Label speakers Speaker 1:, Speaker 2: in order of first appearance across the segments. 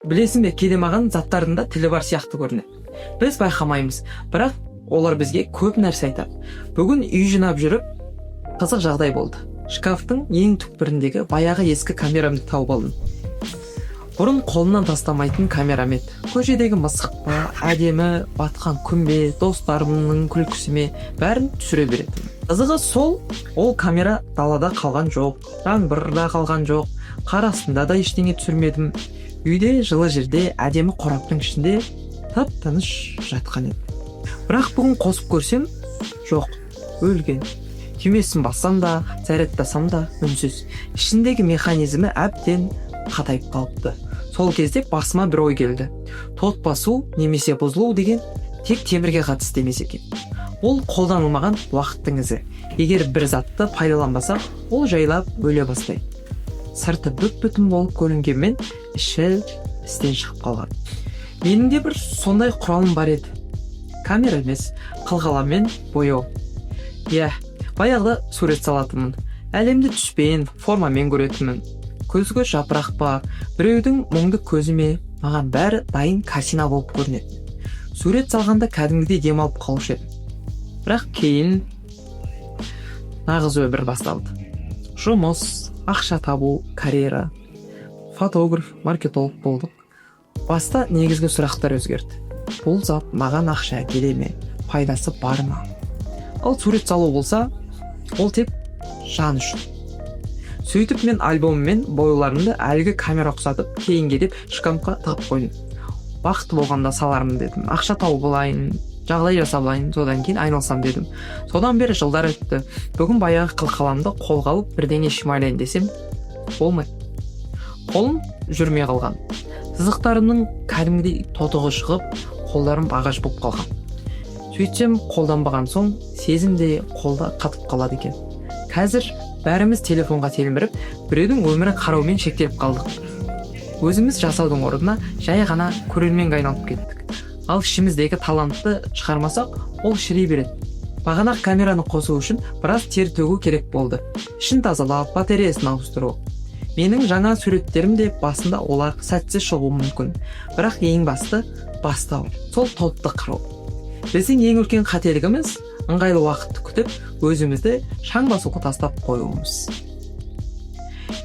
Speaker 1: Білесің бе, кейде маған заттардың да тілі бар сияқты көрінеді. Біз байқамаймыз, бірақ олар бізге көп нәрсе айтады. Бүгін үй жинап жүріп, қызық жағдай болды. Шкафтың ең түкпіріндегі баяғы ескі камерамды тауып алдым. Бұрын қолымнан тастамайтын камерам еді. Көшедегі мысық па, әдемі батқан күн бе, достарымның күлкісі ме, бәрін түсіре беретін. Қызығы сол, ол камера далада қалған жоқ, жаңбырда қалған жоқ, қар астында да ештеңе түсірмедім. Үйде жылы жерде әдемі қораптың ішінде тып-тыныш жатқан еді. Бірақ бүгін қосып көрсем, жоқ, өлген. Түймесін бассам да, зарядтасам да үнсіз. Ішіндегі механизмі әбден қатайып қалыпты. Сол кезде басыма бір ой келді. Тот басу немесе бұзылу деген тек темірге қатысты емес екен. Ол қолданылмаған уақыттың ізі. Егер бір затты пайдаланбасақ, ол жайлап өле бастайды. Сырты бүк-бүтін болып көрінгенмен, іші істен шығып қалған. Менің де бір сондай құралым бар еді. Камера емес, қылғаламмен бояу. Баяғыда сурет салатынмын. Әлемді түспен, формамен көретінмін. Көзге жапырақ па, біреудің мұңды көзі ме, маған бәрі дайын картина болып көрінеді. Сурет салғанда кәдімгідей демалып қалушы едім. Бірақ кейін нағыз өмір басталды. Жұмыс, ақша табу, карьера, фотограф, маркетолог болдық. Баста негізгі сұрақтар өзгерді. Бұл зат маған ақша әкеле ме, пайдасы бар ма? Ал сурет салу болса, ол тек жан үшін. Сөйтіп мен альбомыммен бояуларымды әлгі камера ұқсатып, кейінге деп шкафқа тығып қойдым. Бақытты болғанда салармын дедім. Ақша тауып алайын, жағдай жасап алайын, содан кейін айналсам дедім. Содан бері жылдар өтті. Бүгін баяғы қылқаламды қолға алып бірдеңе шимайлайын десем, болмайды. Қолым жүрмей қалған. Сызықтарымның кәдімгідей тотығы шығып, қолдарым ағаш болып қалған. Сөйтсем, қолданбаған соң сезім де қолда қатып қалады екен. Қазір бәріміз телефонға телміріп, біреудің өмірін қараумен шектеліп қалдық. Өзіміз жасаудың орнына жай ғана көрерменге айналып кеттік. Ал ішіміздегі талантты шығармасақ, ол шірей береді. Бағанақ камераны қосу үшін біраз тер төгу керек болды. Ішін тазалап, батареясын ауыстыру. Менің жаңа суреттерім де басында олар сәтсіз шығуы мүмкін. Бірақ ең басты бастау, сол топты құру. Біздің ең үлкен қателігіміз ыңғайлы уақытты күтіп, өзімізді шаң басуға тастап қоюымыз.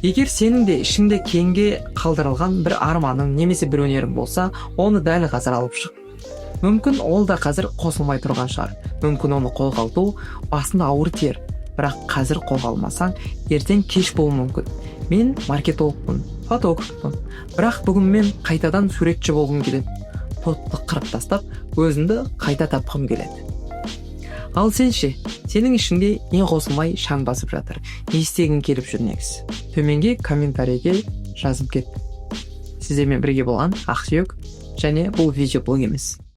Speaker 1: Егер сенің де ішіңде кейінге қалдырылған бір арманың немесе бір өнерің болса, оны дәл қазір алып шық. Мүмкін ол да қазір қосылмай тұрған шығар. Мүмкін оны қолға алу басында ауыр тер, бірақ қазір қолға алмасаң, ертең кеш болуы мүмкін. Мен маркетологпын, фотографпын, бірақ бүгін мен қайтадан суретші болғым келеді. Тотты қырып тастап, өзімді қайта тапқым келеді. Ал сен ше, сенің ішіңде не қосылмай шаң басып жатыр? Не істегің келіп жүр негізі? Төменге комментарийге жазып кет. Сіздермен бірге болған Ақсүйек, және бұл видеоблог емес.